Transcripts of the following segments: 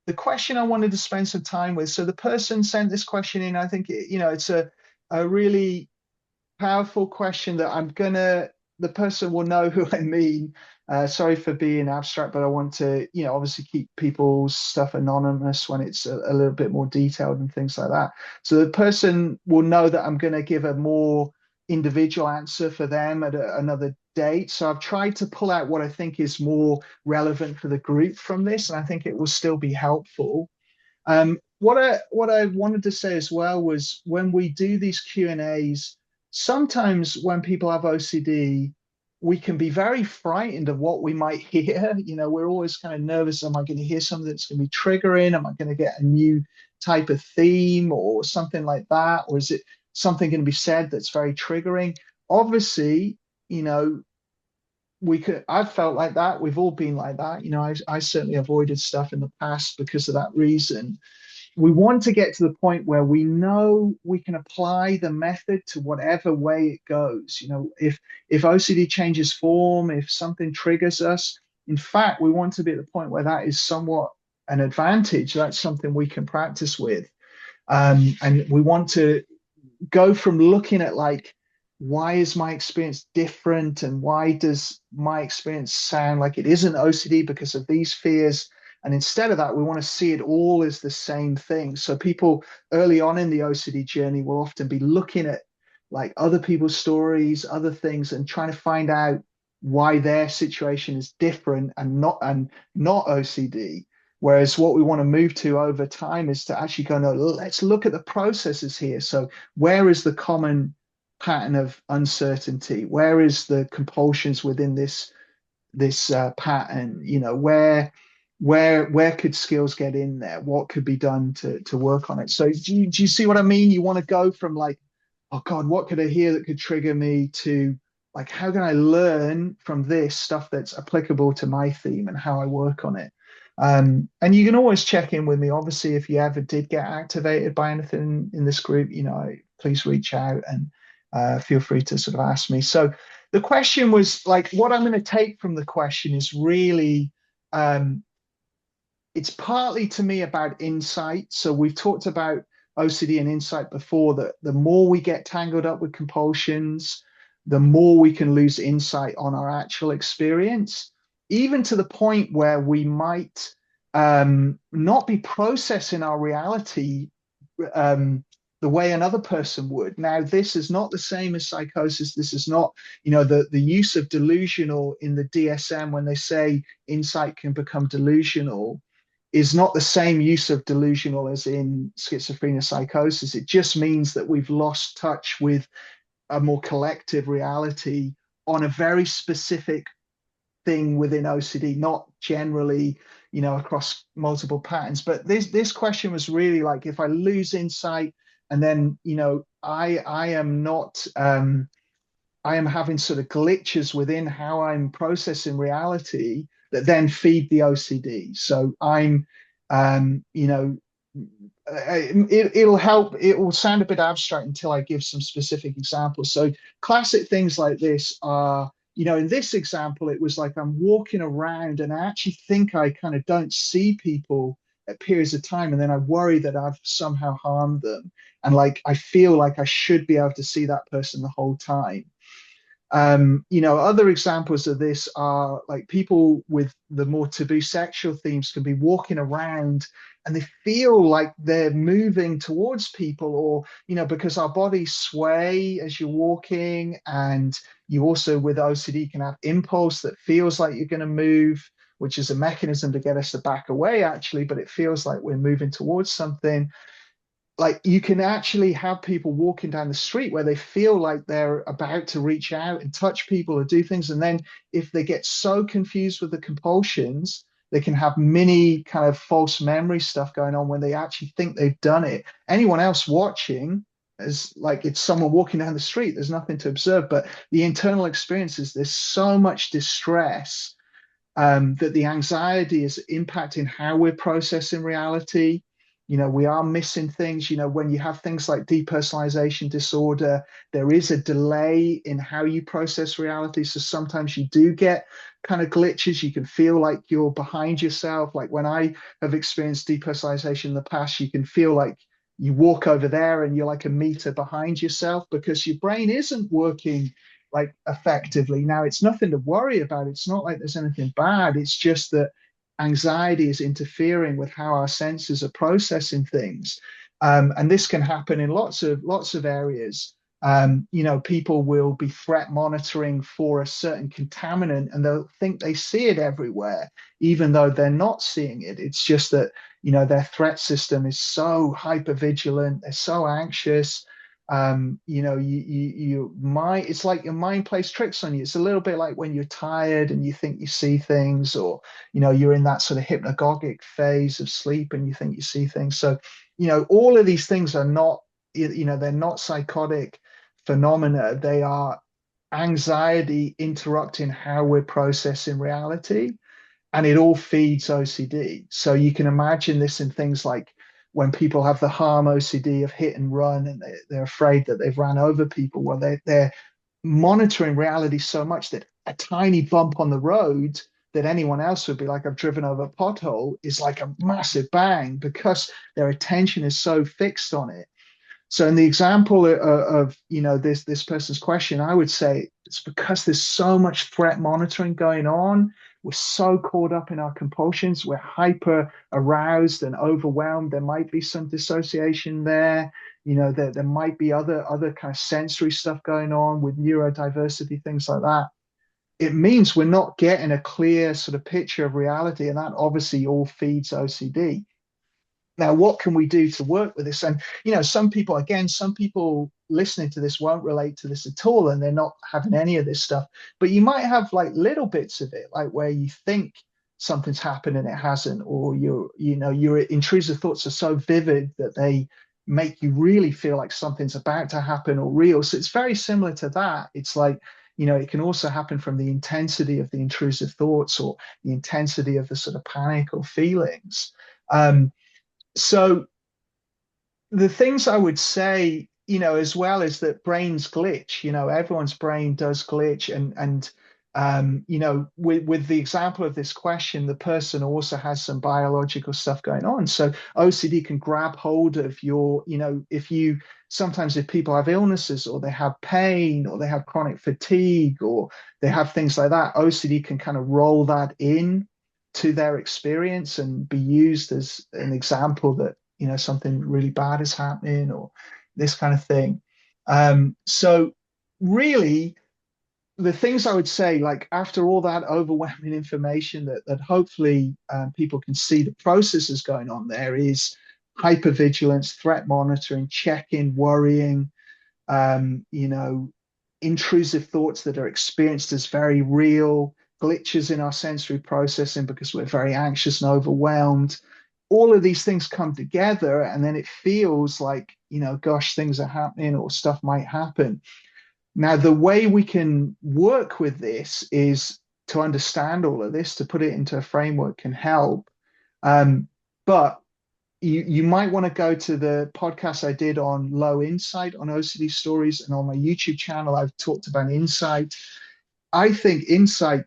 The question I wanted to spend some time with. So the person sent this question in. I think it's a really powerful question that the person will know who I mean. Sorry for being abstract, but I want to, obviously keep people's stuff anonymous when it's a little bit more detailed and things like that. So the person will know that I'm going to give a more individual answer for them at another date. So I've tried to pull out what I think is more relevant for the group from this, and I think it will still be helpful. What I wanted to say as well was when we do these Q&As, sometimes when people have OCD, we can be very frightened of what we might hear. We're always kind of nervous. Am I going to hear something that's going to be triggering? Am I going to get a new type of theme or something like that? Or is it something going to be said that's very triggering? Obviously, you know, I've felt like that. We've all been like that. I certainly avoided stuff in the past because of that reason. We want to get to the point where we know we can apply the method to whatever way it goes. If OCD changes form, if something triggers us, in fact, we want to be at the point where that is somewhat an advantage. That's something we can practice with. And we want to go from looking at like, why is my experience different, and why does my experience sound like it isn't OCD because of these fears? And instead of that, we want to see it all as the same thing. So people early on in the OCD journey will often be looking at like other people's stories, other things, and trying to find out why their situation is different and not OCD. Whereas what we want to move to over time is to actually go, no, let's look at the processes here. So where is the common pattern of uncertainty? Where is the compulsions within this pattern? Where could skills get in there? What could be done to work on it? So do you see what I mean? You want to go from like, oh God, what could I hear that could trigger me, to like, how can I learn from this stuff that's applicable to my theme and how I work on it? And you can always check in with me. Obviously, if you ever did get activated by anything in this group, please reach out and feel free to sort of ask me. So the question was like, what I'm going to take from the question is really, it's partly to me about insight. So we've talked about OCD and insight before, that the more we get tangled up with compulsions, the more we can lose insight on our actual experience, even to the point where we might not be processing our reality the way another person would. Now, this is not the same as psychosis. This is not, the use of delusional in the DSM when they say insight can become delusional is not the same use of delusional as in schizophrenia psychosis. It just means that we've lost touch with a more collective reality on a very specific thing within OCD, not generally, across multiple patterns. But this question was really like, if I lose insight, and then, I am not I am having sort of glitches within how I'm processing reality that then feed the OCD. So it'll help. It will sound a bit abstract until I give some specific examples. So classic things like this are, in this example, it was like I'm walking around and I actually think I kind of don't see people at periods of time. And then I worry that I've somehow harmed them. And like, I feel like I should be able to see that person the whole time. Other examples of this are like people with the more taboo sexual themes can be walking around and they feel like they're moving towards people, or, because our bodies sway as you're walking. And you also, with OCD, can have impulse that feels like you're going to move, which is a mechanism to get us to back away, actually, but it feels like we're moving towards something. Like, you can actually have people walking down the street where they feel like they're about to reach out and touch people or do things. And then if they get so confused with the compulsions, they can have mini kind of false memory stuff going on when they actually think they've done it. Anyone else watching is like, it's someone walking down the street, there's nothing to observe. But the internal experience is there's so much distress, that the anxiety is impacting how we're processing reality. we are missing things. When you have things like depersonalization disorder, there is a delay in how you process reality. So sometimes you do get kind of glitches. You can feel like you're behind yourself. Like when I have experienced depersonalization in the past, you can feel like you walk over there and you're like a meter behind yourself because your brain isn't working like effectively. Now, it's nothing to worry about. It's not like there's anything bad. It's just that anxiety is interfering with how our senses are processing things. And this can happen in lots of areas. People will be threat monitoring for a certain contaminant and they'll think they see it everywhere, even though they're not seeing it. It's just that, their threat system is so hyper vigilant, they're so anxious. It's like your mind plays tricks on you. It's a little bit like when you're tired and you think you see things, or you're in that sort of hypnagogic phase of sleep and you think you see things. So, all of these things are not, they're not psychotic phenomena. They are anxiety interrupting how we're processing reality, and it all feeds OCD. So you can imagine this in things like when people have the harm OCD of hit and run, and they're afraid that they've ran over people. Well, they're monitoring reality so much that a tiny bump on the road that anyone else would be like, I've driven over a pothole, is like a massive bang because their attention is so fixed on it. So in the example of this person's question, I would say it's because there's so much threat monitoring going on. We're so caught up in our compulsions. We're hyper aroused and overwhelmed. There might be some dissociation there. There might be other kind of sensory stuff going on with neurodiversity, things like that. It means we're not getting a clear sort of picture of reality, and that obviously all feeds OCD. Now, what can we do to work with this? And, some people listening to this won't relate to this at all, and they're not having any of this stuff. But you might have like little bits of it, like where you think something's happened and it hasn't, or your intrusive thoughts are so vivid that they make you really feel like something's about to happen or real. So it's very similar to that. It's like, it can also happen from the intensity of the intrusive thoughts or the intensity of the sort of panic or feelings. So the things I would say, as well, is that brains glitch. Everyone's brain does glitch, and with the example of this question, the person also has some biological stuff going on. So OCD can grab hold of if people have illnesses or they have pain or they have chronic fatigue or they have things like that, OCD can kind of roll that in to their experience and be used as an example that something really bad is happening or this kind of thing. So really, the things I would say, like after all that overwhelming information that hopefully people can see the processes going on, there is hypervigilance, threat monitoring, checking, worrying, um, you know, intrusive thoughts that are experienced as very real, glitches in our sensory processing because we're very anxious and overwhelmed. All of these things come together, and then it feels like, gosh, things are happening or stuff might happen. Now, the way we can work with this is to understand all of this, to put it into a framework can help. But you might want to go to the podcast I did on low insight on OCD stories, and on my YouTube channel, I've talked about insight. I think insight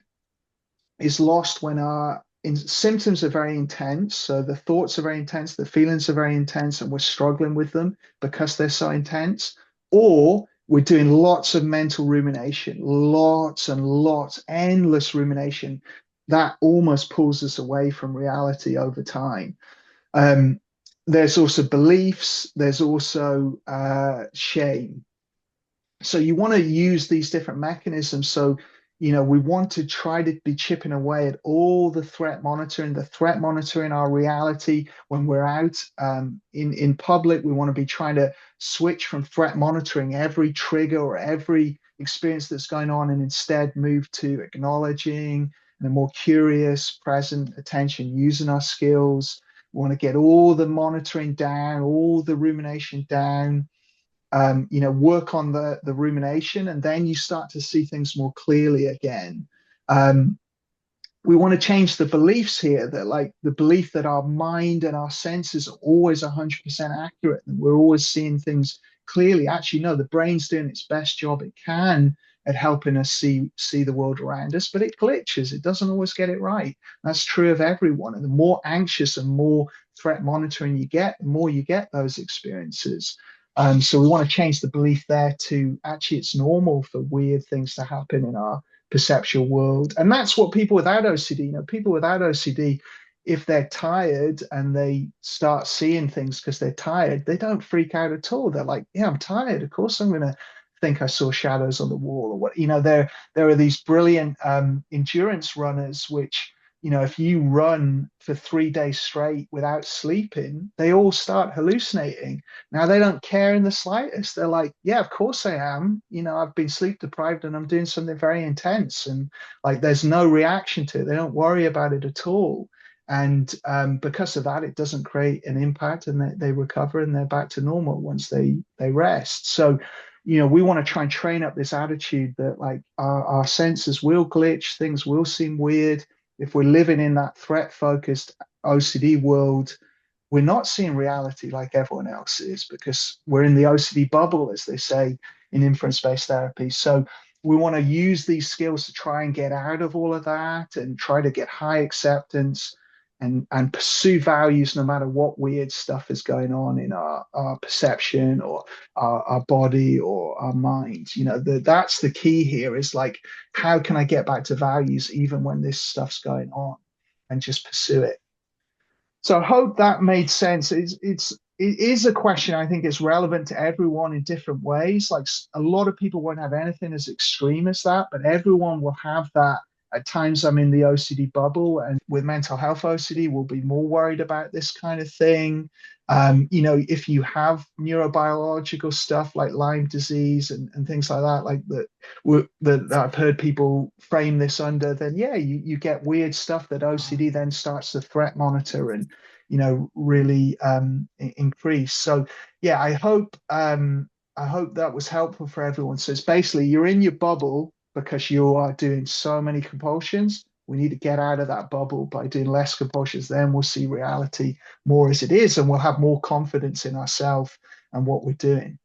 is lost when our symptoms are very intense. So the thoughts are very intense, the feelings are very intense, and we're struggling with them because they're so intense. Or we're doing lots of mental rumination, lots and lots, endless rumination that almost pulls us away from reality over time. Um, there's also beliefs, there's also shame. So you want to use these different mechanisms. So, we want to try to be chipping away at all the threat monitoring our reality when we're out in public. We want to be trying to switch from threat monitoring every trigger or every experience that's going on, and instead move to acknowledging and a more curious, present attention, using our skills. We want to get all the monitoring down, all the rumination down, work on the rumination, and then you start to see things more clearly again. Um, we want to change the beliefs here, that like the belief that our mind and our senses are always 100% accurate and we're always seeing things clearly. Actually, no, the brain's doing its best job it can at helping us see the world around us, but it glitches. It doesn't always get it right. That's true of everyone. And the more anxious and more threat monitoring you get, the more you get those experiences. So we want to change the belief there to actually it's normal for weird things to happen in our perceptual world. And that's what people without OCD, people without OCD, if they're tired and they start seeing things because they're tired, they don't freak out at all. They're like, yeah, I'm tired. Of course I'm going to think I saw shadows on the wall or what, there are these brilliant endurance runners, which, if you run for 3 days straight without sleeping, they all start hallucinating. Now they don't care in the slightest. They're like, yeah, of course I am. I've been sleep deprived and I'm doing something very intense. And like, there's no reaction to it. They don't worry about it at all. And because of that, it doesn't create an impact, and they recover and they're back to normal once they rest. So, we want to try and train up this attitude that like our senses will glitch, things will seem weird. If we're living in that threat focused OCD world, we're not seeing reality like everyone else is because we're in the OCD bubble, as they say in inference-based therapy. So we want to use these skills to try and get out of all of that and try to get high acceptance and pursue values no matter what weird stuff is going on in our perception or our body or our mind. That's the key here, is like, how can I get back to values even when this stuff's going on, and just pursue it. So I hope that made sense. It is a question I think is relevant to everyone in different ways. Like a lot of people won't have anything as extreme as that, but everyone will have that. At times I'm in the OCD bubble, and with mental health OCD, we'll be more worried about this kind of thing. If you have neurobiological stuff like Lyme disease and things like that, like that I've heard people frame this under, then yeah, you get weird stuff that OCD then starts to threat monitor and really increase. So yeah, I hope that was helpful for everyone. So it's basically you're in your bubble because you are doing so many compulsions. We need to get out of that bubble by doing less compulsions. Then we'll see reality more as it is, and we'll have more confidence in ourselves and what we're doing.